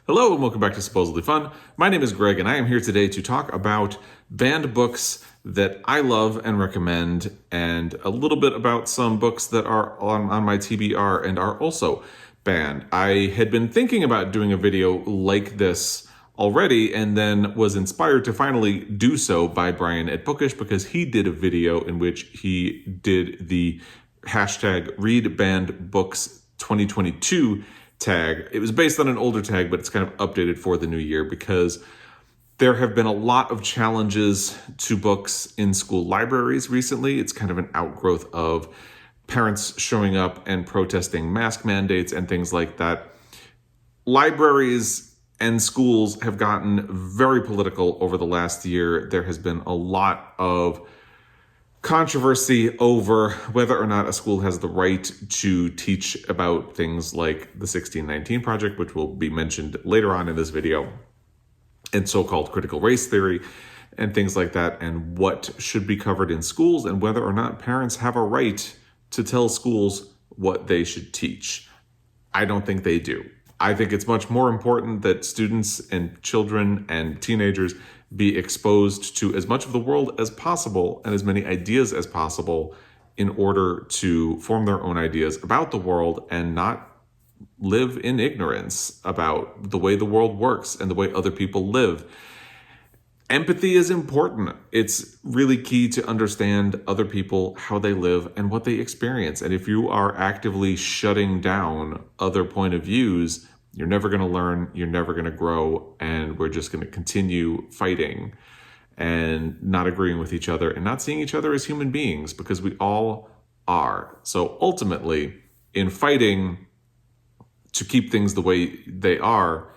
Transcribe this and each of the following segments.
Hello and welcome back to Supposedly Fun. My name is Greg and I am here today to talk about banned books that I love and recommend, and a little bit about some books that are on my TBR and are also banned. I had been thinking about doing a video like this already and then was inspired to finally do so by Brian at Bookish, because he did a video in which he did the hashtag Read Banned Books 2022 tag. It was based on an older tag, but it's kind of updated for the new year because there have been a lot of challenges to books in school libraries recently. It's kind of an outgrowth of parents showing up and protesting mask mandates and things like that. Libraries and schools have gotten very political over the last year. There has been a lot of controversy over whether or not a school has the right to teach about things like the 1619 Project, which will be mentioned later on in this video, and so-called critical race theory and things like that, and what should be covered in schools, and whether or not parents have a right to tell schools what they should teach. I don't think they do. I think it's much more important that students and children and teenagers be exposed to as much of the world as possible and as many ideas as possible in order to form their own ideas about the world and not live in ignorance about the way the world works and the way other people live. Empathy is important. It's really key to understand other people, how they live, and what they experience. And if you are actively shutting down other point of views, you're never going to learn, you're never going to grow, and we're just going to continue fighting and not agreeing with each other and not seeing each other as human beings, because we all are. So ultimately, in fighting to keep things the way they are,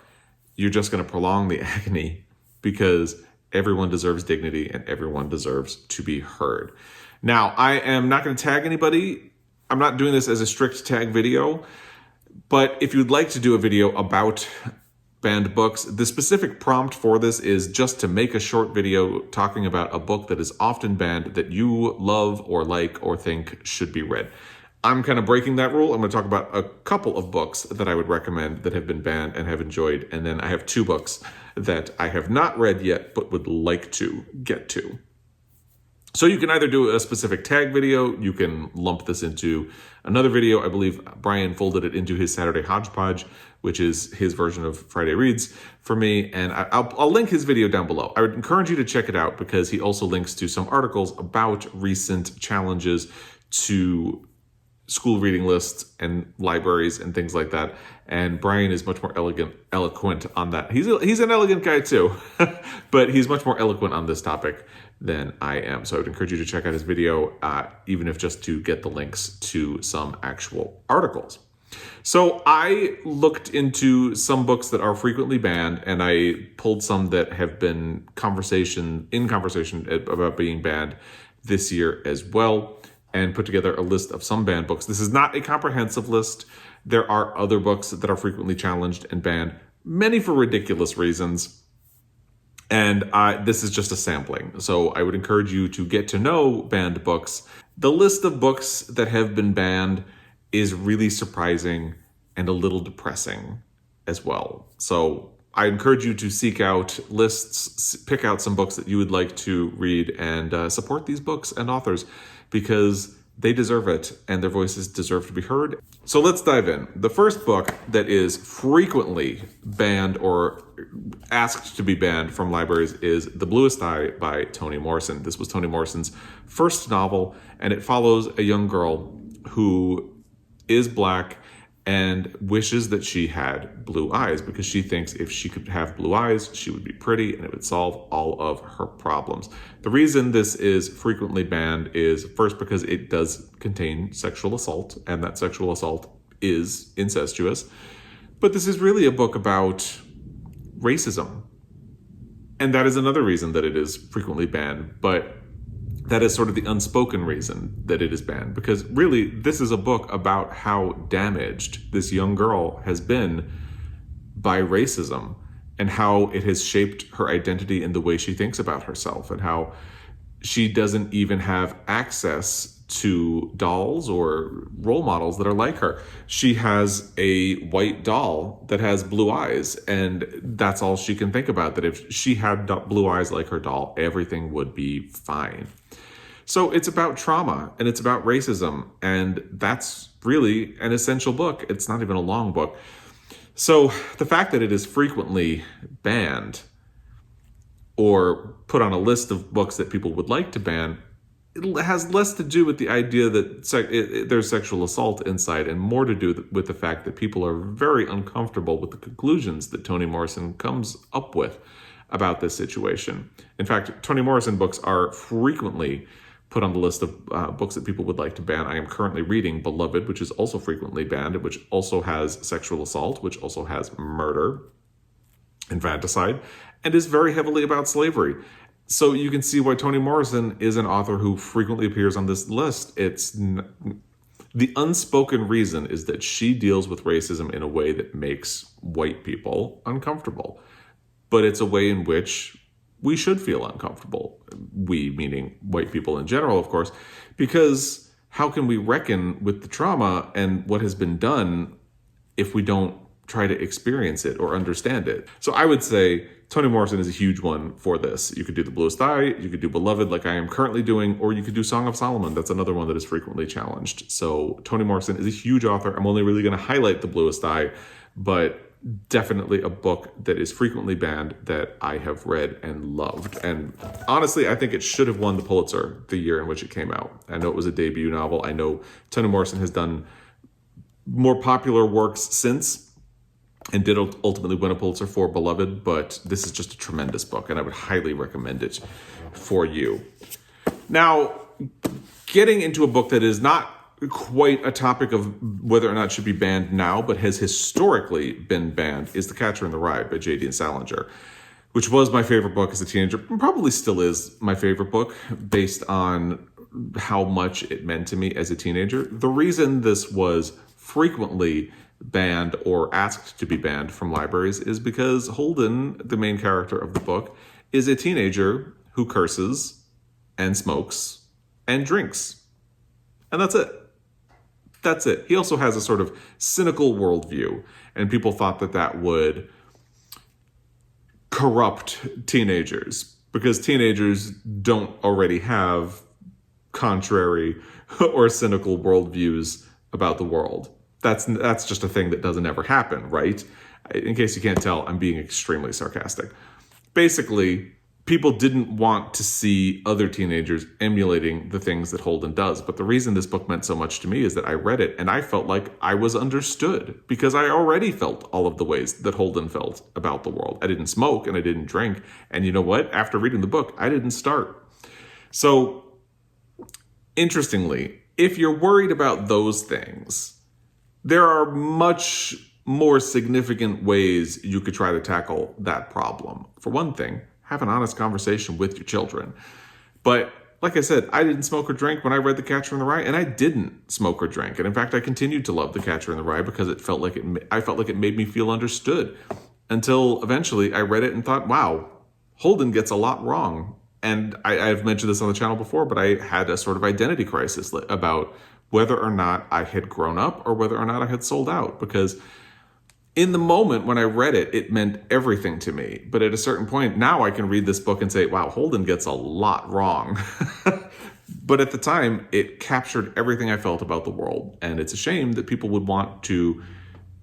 you're just going to prolong the agony, because everyone deserves dignity and everyone deserves to be heard. Now, I am not going to tag anybody. I'm not doing this as a strict tag video. But if you'd like to do a video about banned books, the specific prompt for this is just to make a short video talking about a book that is often banned that you love or like or think should be read. I'm kind of breaking that rule. I'm going to talk about a couple of books that I would recommend that have been banned and have enjoyed. And then I have two books that I have not read yet but would like to get to. So you can either do a specific tag video, you can lump this into another video. I believe Brian folded it into his Saturday Hodgepodge, which is his version of Friday Reads for me. And I'll link his video down below. I would encourage you to check it out because he also links to some articles about recent challenges to school reading lists and libraries and things like that. And Brian is much more eloquent on that. He's an elegant guy too, but he's much more eloquent on this topic than I am. So I would encourage you to check out his video, even if just to get the links to some actual articles. So I looked into some books that are frequently banned, and I pulled some that have been in conversation about being banned this year as well, and put together a list of some banned books. This is not a comprehensive list. There are other books that are frequently challenged and banned, many for ridiculous reasons. And this is just a sampling. So I would encourage you to get to know banned books. The list of books that have been banned is really surprising and a little depressing as well. So I encourage you to seek out lists, pick out some books that you would like to read, and support these books and authors, because they deserve it and their voices deserve to be heard. So let's dive in. The first book that is frequently banned or asked to be banned from libraries is The Bluest by Toni Morrison. This was Toni Morrison's first novel, and it follows a young girl who is Black and wishes that she had blue eyes, because she thinks if she could have blue eyes, she would be pretty and it would solve all of her problems. The reason this is frequently banned is first because it does contain sexual assault, and that sexual assault is incestuous. But this is really a book about racism. And that is another reason that it is frequently banned, but that is sort of the unspoken reason that it is banned, because really this is a book about how damaged this young girl has been by racism, and how it has shaped her identity and the way she thinks about herself, and how she doesn't even have access to dolls or role models that are like her. She has a white doll that has blue eyes, and that's all she can think about, that if she had blue eyes like her doll, everything would be fine. So it's about trauma, and it's about racism, and that's really an essential book. It's not even a long book. So the fact that it is frequently banned or put on a list of books that people would like to ban, it has less to do with the idea that there's sexual assault inside, and more to do with the fact that people are very uncomfortable with the conclusions that Toni Morrison comes up with about this situation. In fact, Toni Morrison books are frequently put on the list of books that people would like to ban. I am currently reading Beloved, which is also frequently banned, which also has sexual assault, which also has murder, infanticide, and is very heavily about slavery. So you can see why Toni Morrison is an author who frequently appears on this list. The unspoken reason is that she deals with racism in a way that makes white people uncomfortable. But it's a way in which we should feel uncomfortable. We, meaning white people in general, of course, because how can we reckon with the trauma and what has been done if we don't try to experience it or understand it? So I would say Toni Morrison is a huge one for this. You could do The Bluest Eye, you could do Beloved like I am currently doing, or you could do Song of Solomon. That's another one that is frequently challenged. So Toni Morrison is a huge author. I'm only really going to highlight The Bluest Eye, but definitely a book that is frequently banned that I have read and loved. And honestly, I think it should have won the Pulitzer the year in which it came out. I know it was a debut novel. I know Toni Morrison has done more popular works since, and did ultimately win a Pulitzer for Beloved, but this is just a tremendous book, and I would highly recommend it for you. Now, getting into a book that is not quite a topic of whether or not it should be banned now, but has historically been banned, is The Catcher in the Rye by J.D. and Salinger, which was my favorite book as a teenager, and probably still is my favorite book based on how much it meant to me as a teenager. The reason this was frequently banned or asked to be banned from libraries is because Holden, the main character of the book, is a teenager who curses and smokes and drinks. And that's it. That's it. He also has a sort of cynical worldview, and people thought that that would corrupt teenagers because teenagers don't already have contrary or cynical worldviews about the world. That's just a thing that doesn't ever happen, right? In case you can't tell, I'm being extremely sarcastic. Basically, people didn't want to see other teenagers emulating the things that Holden does. But the reason this book meant so much to me is that I read it and I felt like I was understood because I already felt all of the ways that Holden felt about the world. I didn't smoke and I didn't drink. And you know what? After reading the book, I didn't start. So, interestingly, if you're worried about those things, there are much more significant ways you could try to tackle that problem. For one thing, have an honest conversation with your children. But like I said, I didn't smoke or drink when I read The Catcher in the Rye, and I didn't smoke or drink. And in fact, I continued to love The Catcher in the Rye because I felt like it made me feel understood until eventually I read it and thought, wow, Holden gets a lot wrong. And I've mentioned this on the channel before, but I had a sort of identity crisis about whether or not I had grown up or whether or not I had sold out. Because in the moment when I read it, it meant everything to me. But at a certain point, now I can read this book and say, wow, Holden gets a lot wrong. But at the time, it captured everything I felt about the world. And it's a shame that people would want to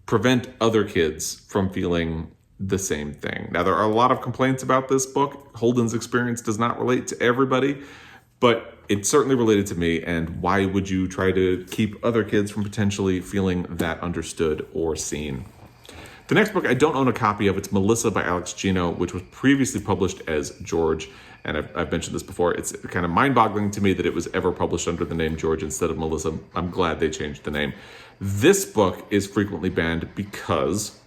prevent other kids from feeling the same thing. Now, there are a lot of complaints about this book. Holden's experience does not relate to everybody, but it certainly related to me. And why would you try to keep other kids from potentially feeling that understood or seen? The next book, I don't own a copy of. It's Melissa by Alex Gino, which was previously published as George. And I've mentioned this before. It's kind of mind-boggling to me that it was ever published under the name George instead of Melissa. I'm glad they changed the name. This book is frequently banned because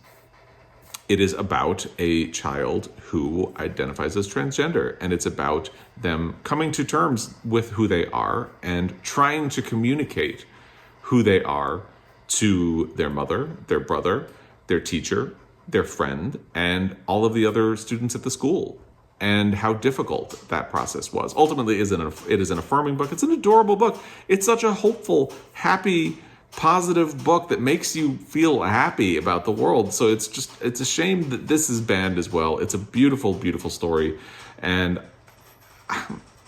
it is about a child who identifies as transgender, and it's about them coming to terms with who they are and trying to communicate who they are to their mother, their brother, their teacher, their friend, and all of the other students at the school. and how difficult that process was. Ultimately, it is an affirming book. It's an adorable book. It's such a hopeful, happy, positive book that makes you feel happy about the world. So it's a shame that this is banned as well. It's a beautiful, beautiful story. And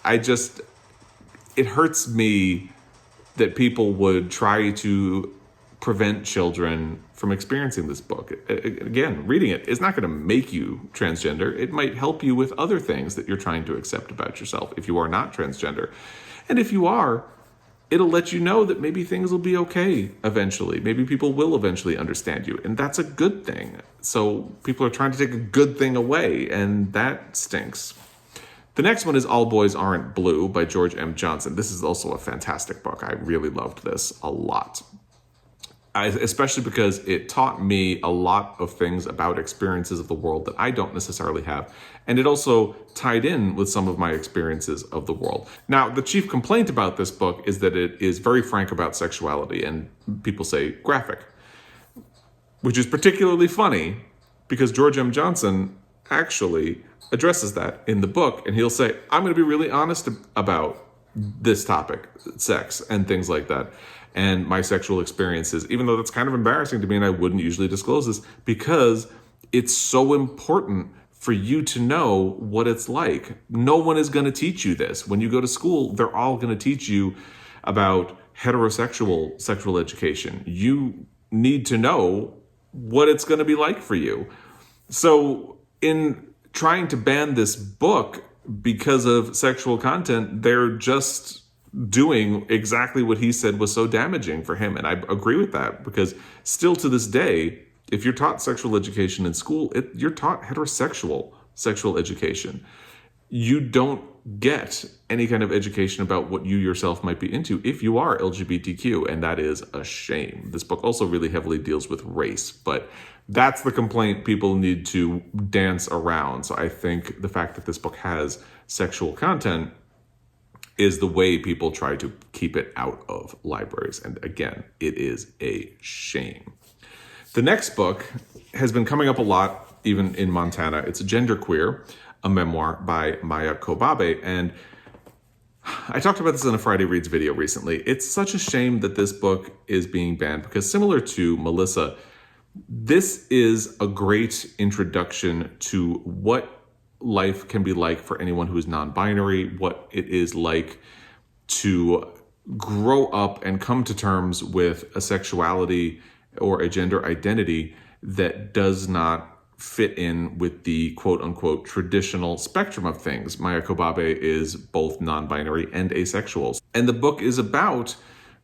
it hurts me that people would try to prevent children from experiencing this book. Again, reading it is not going to make you transgender. It might help you with other things that you're trying to accept about yourself if you are not transgender. And if you are, it'll let you know that maybe things will be okay eventually. Maybe people will eventually understand you, and that's a good thing. So people are trying to take a good thing away, and that stinks. The next one is All Boys Aren't Blue by George M. Johnson. This is also a fantastic book. I really loved this a lot. Especially because it taught me a lot of things about experiences of the world that I don't necessarily have. And it also tied in with some of my experiences of the world. Now, the chief complaint about this book is that it is very frank about sexuality, and people say graphic, which is particularly funny because George M. Johnson actually addresses that in the book, and he'll say, I'm going to be really honest about this topic, sex and things like that, and my sexual experiences, even though that's kind of embarrassing to me and I wouldn't usually disclose this, because it's so important for you to know what it's like. No one is going to teach you this. When you go to school, they're all going to teach you about heterosexual sexual education. You need to know what it's going to be like for you. So in trying to ban this book because of sexual content, they're just doing exactly what he said was so damaging for him. And I agree with that, because still to this day, if you're taught sexual education in school, you're taught heterosexual sexual education. You don't get any kind of education about what you yourself might be into if you are LGBTQ, and that is a shame. This book also really heavily deals with race, but that's the complaint people need to dance around. So I think the fact that this book has sexual content is the way people try to keep it out of libraries. And again, it is a shame. The next book has been coming up a lot, even in Montana. It's Genderqueer, a memoir by Maia Kobabe. And I talked about this in a Friday Reads video recently. It's such a shame that this book is being banned, because similar to Melissa, this is a great introduction to what life can be like for anyone who is non-binary, what it is like to grow up and come to terms with a sexuality or a gender identity that does not fit in with the quote-unquote traditional spectrum of things. Maia Kobabe is both non-binary and asexual. And the book is about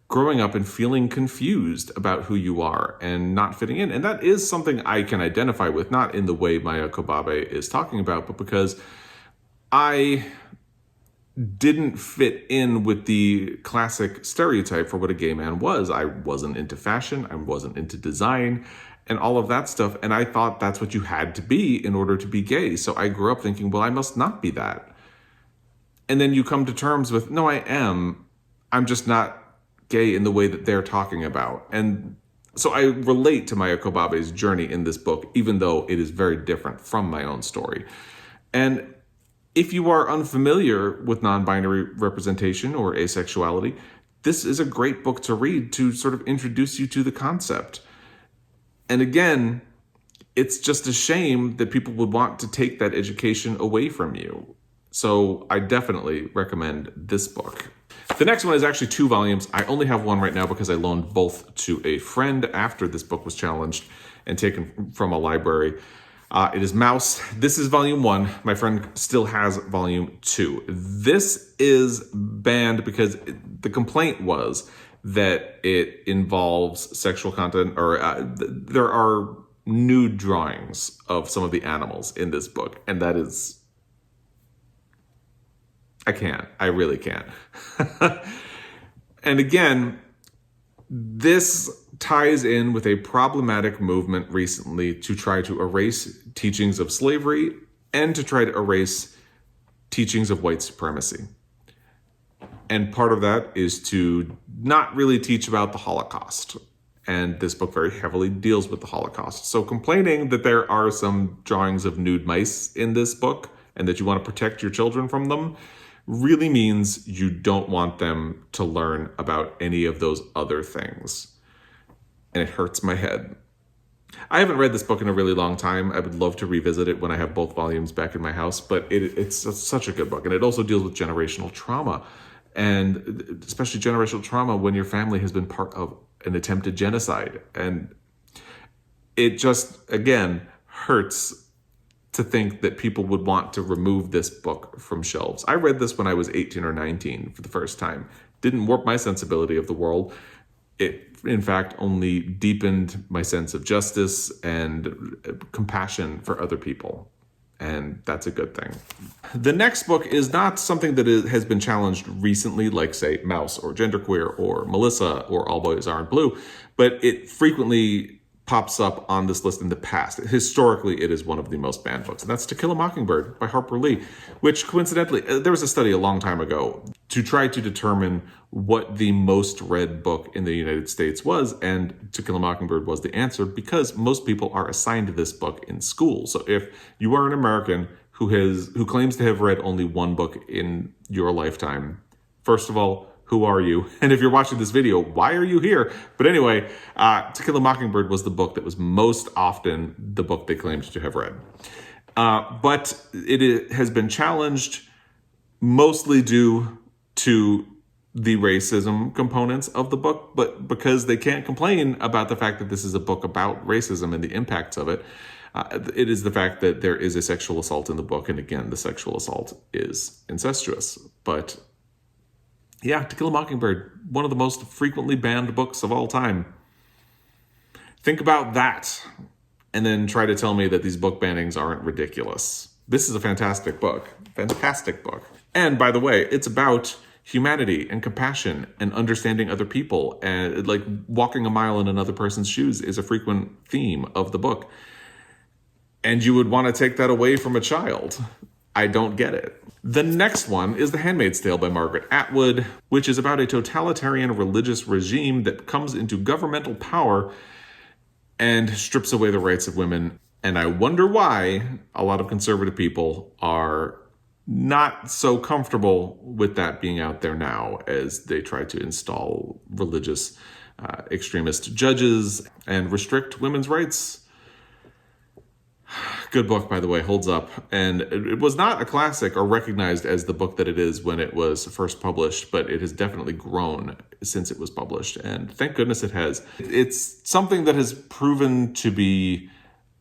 growing up and feeling confused about who you are and not fitting in. And that is something I can identify with, not in the way Maia Kobabe is talking about, but because I didn't fit in with the classic stereotype for what a gay man was. I wasn't into fashion, I wasn't into design, and all of that stuff. And I thought that's what you had to be in order to be gay. So I grew up thinking, well, I must not be that. And then you come to terms with, no, I am. I'm just not gay in the way that they're talking about. And so I relate to Maia Kobabe's journey in this book, even though it is very different from my own story. And if you are unfamiliar with non-binary representation or asexuality, this is a great book to read to sort of introduce you to the concept. And again, it's just a shame that people would want to take that education away from you. So I definitely recommend this book. The next one is actually 2 volumes. I only have one right now because I loaned both to a friend after this book was challenged and taken from a library. It is Mouse. This is volume 1. My friend still has volume 2. This is banned because the complaint was that it involves sexual content, or there are nude drawings of some of the animals in this book. And that is... I can't. I really can't. And again, this ties in with a problematic movement recently to try to erase teachings of slavery and to try to erase teachings of white supremacy. And part of that is to not really teach about the Holocaust. And this book very heavily deals with the Holocaust. So complaining that there are some drawings of nude mice in this book and that you want to protect your children from them really means you don't want them to learn about any of those other things. And it hurts my head. I haven't read this book in a really long time. I would love to revisit it when I have both volumes back in my house, but it's such a good book. And it also deals with generational trauma, and especially generational trauma when your family has been part of an attempted genocide. And it just, again, hurts to think that people would want to remove this book from shelves. I read this when I was 18 or 19 for the first time. Didn't warp my sensibility of the world. It, in fact, only deepened my sense of justice and compassion for other people. And that's a good thing. The next book is not something that has been challenged recently, like, say, Mouse or Genderqueer or Melissa or All Boys Aren't Blue, but it frequently pops up on this list in the past. Historically, it is one of the most banned books, and that's To Kill a Mockingbird by Harper Lee, which coincidentally, there was a study a long time ago to try to determine what the most read book in the United States was, and To Kill a Mockingbird was the answer because most people are assigned this book in school. So if you are an American who claims to have read only one book in your lifetime, first of all, who are you? And if you're watching this video, why are you here? But anyway, To Kill a Mockingbird was the book that was most often the book they claimed to have read. But it has been challenged mostly due to the racism components of the book, but because they can't complain about the fact that this is a book about racism and the impacts of it. It is the fact that there is a sexual assault in the book. And again, the sexual assault is incestuous. But yeah, To Kill a Mockingbird, one of the most frequently banned books of all time. Think about that, and then try to tell me that these book bannings aren't ridiculous. This is a fantastic book. Fantastic book. And by the way, it's about humanity and compassion and understanding other people. And like walking a mile in another person's shoes is a frequent theme of the book. And you would want to take that away from a child. I don't get it. The next one is The Handmaid's Tale by Margaret Atwood, which is about a totalitarian religious regime that comes into governmental power and strips away the rights of women. And I wonder why a lot of conservative people are not so comfortable with that being out there now as they try to install religious extremist judges and restrict women's rights. Good book, by the way, holds up. And it was not a classic or recognized as the book that it is when it was first published, but it has definitely grown since it was published. And thank goodness it has. It's something that has proven to be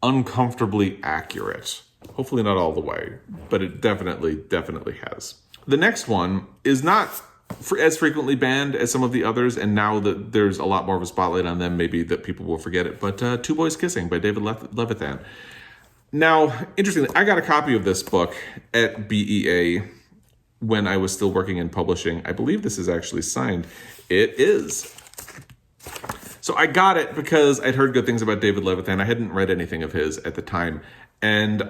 uncomfortably accurate. Hopefully not all the way, but it definitely has. The next one is not as frequently banned as some of the others, and now that there's a lot more of a spotlight on them, maybe that people will forget it, but Two Boys Kissing by David Levithan. Now, interestingly, I got a copy of this book at BEA when I was still working in publishing. I believe this is actually signed. It is. So I got it because I'd heard good things about David Levithan. I hadn't read anything of his at the time. And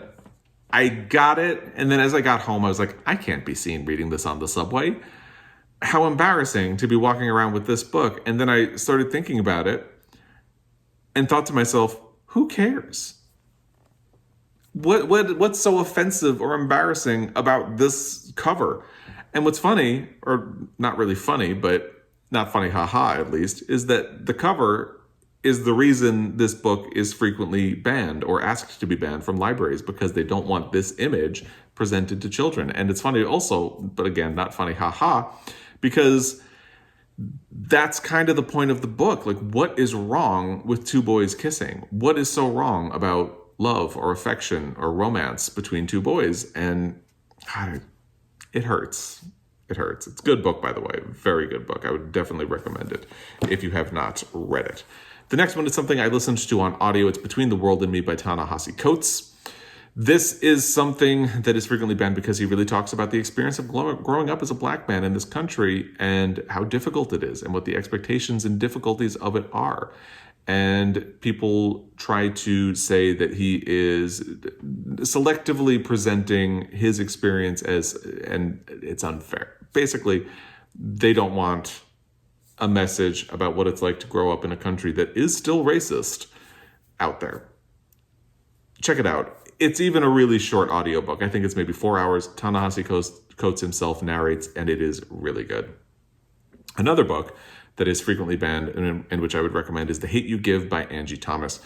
I got it, and then as I got home, I was like, I can't be seen reading this on the subway. How embarrassing to be walking around with this book. And then I started thinking about it and thought to myself, who cares? What's so offensive or embarrassing about this cover? And what's funny, or not really funny, but not funny, haha, at least, is that the cover is the reason this book is frequently banned or asked to be banned from libraries, because they don't want this image presented to children. And it's funny also, but again, not funny, haha, because that's kind of the point of the book. Like, what is wrong with two boys kissing? What is so wrong about love or affection or romance between two boys? And God, it hurts. It hurts. It's a good book, by the way. Very good book. I would definitely recommend it if you have not read it. The next one is something I listened to on audio. It's Between the World and Me by Ta-Nehisi Coates. This is something that is frequently banned because he really talks about the experience of growing up as a black man in this country and how difficult it is and what the expectations and difficulties of it are. And people try to say that he is selectively presenting his experience and it's unfair. Basically, they don't want a message about what it's like to grow up in a country that is still racist out there. Check it out. It's even a really short audiobook. I think it's maybe 4 hours. Ta-Nehisi Coates himself narrates, and it is really good. Another book that is frequently banned and which I would recommend is The Hate You Give by Angie Thomas.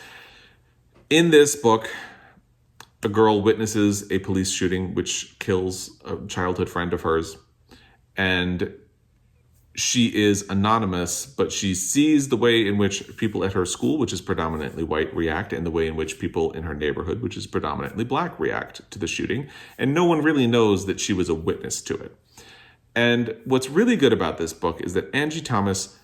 In this book, a girl witnesses a police shooting which kills a childhood friend of hers, and she is anonymous, but she sees the way in which people at her school, which is predominantly white, react, and the way in which people in her neighborhood, which is predominantly black, react to the shooting. And no one really knows that she was a witness to it. And what's really good about this book is that Angie Thomas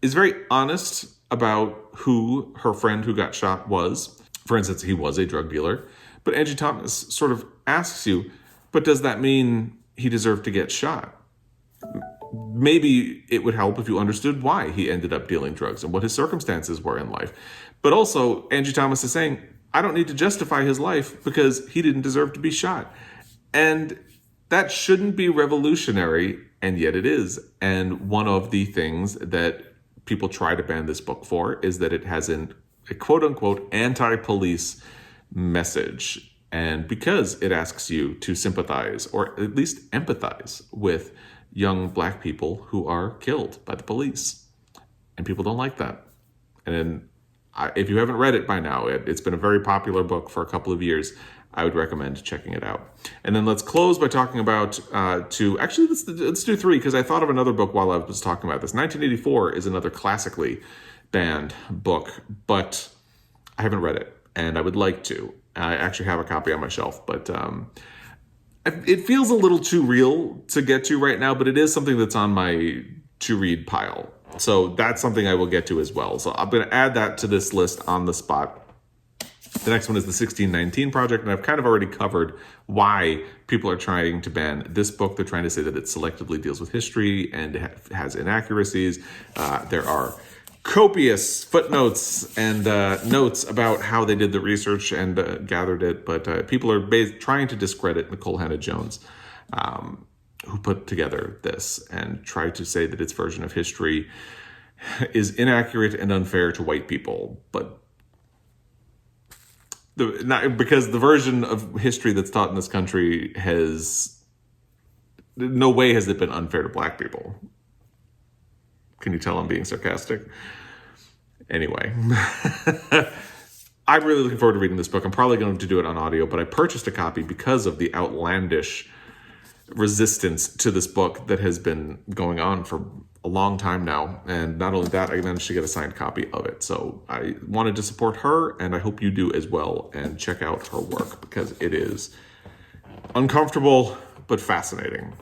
is very honest about who her friend who got shot was. For instance, he was a drug dealer. But Angie Thomas sort of asks you, but does that mean he deserved to get shot? Maybe it would help if you understood why he ended up dealing drugs and what his circumstances were in life. But also, Angie Thomas is saying, I don't need to justify his life because he didn't deserve to be shot. And that shouldn't be revolutionary, and yet it is. And one of the things that people try to ban this book for is that it has a quote-unquote anti-police message. And because it asks you to sympathize or at least empathize with young black people who are killed by the police. And people don't like that. And if you haven't read it by now, it's been a very popular book for a couple of years. I would recommend checking it out. And then let's close by talking about let's do three, because I thought of another book while I was talking about this. 1984 is another classically banned book, but I haven't read it, and I would like to. I actually have a copy on my shelf, but it feels a little too real to get to right now, but it is something that's on my to-read pile. So that's something I will get to as well. So I'm going to add that to this list on the spot. The next one is the 1619 Project, and I've kind of already covered why people are trying to ban this book. They're trying to say that it selectively deals with history and has inaccuracies. There are copious footnotes and notes about how they did the research and gathered it, but people are trying to discredit Nikole Hannah-Jones, who put together this, and try to say that its version of history is inaccurate and unfair to white people. But because the version of history that's taught in this country no way has it been unfair to black people. Can you tell I'm being sarcastic? Anyway, I'm really looking forward to reading this book. I'm probably going to do it on audio, but I purchased a copy because of the outlandish resistance to this book that has been going on for a long time now. And not only that, I managed to get a signed copy of it. So I wanted to support her, and I hope you do as well, and check out her work because it is uncomfortable but fascinating.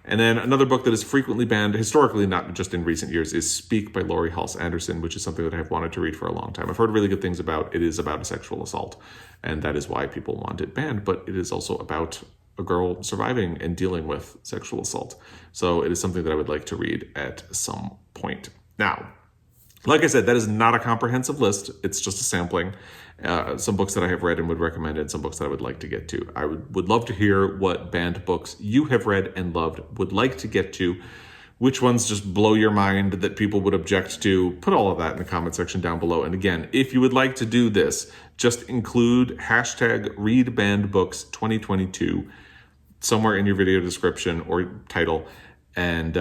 And then another book that is frequently banned, historically, not just in recent years, is Speak by Laurie Halse Anderson, which is something that I've wanted to read for a long time. I've heard really good things about. It is about a sexual assault, and that is why people want it banned, but it is also about a girl surviving and dealing with sexual assault. So it is something that I would like to read at some point. Now, like I said, that is not a comprehensive list. It's just a sampling. Some books that I have read and would recommend, and some books that I would like to get to. I would love to hear what banned books you have read and loved, would like to get to. Which ones just blow your mind that people would object to? Put all of that in the comment section down below. And again, if you would like to do this, just include hashtag #ReadBannedBooks2022 somewhere in your video description or title, and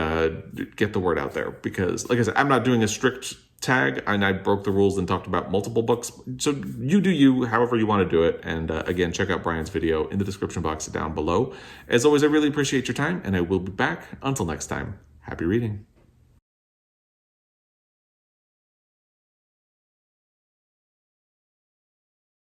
get the word out there. Because, like I said, I'm not doing a strict tag, and I broke the rules and talked about multiple books. So you do you, however you want to do it. And again, check out Brian's video in the description box down below. As always, I really appreciate your time, and I will be back. Until next time, happy reading.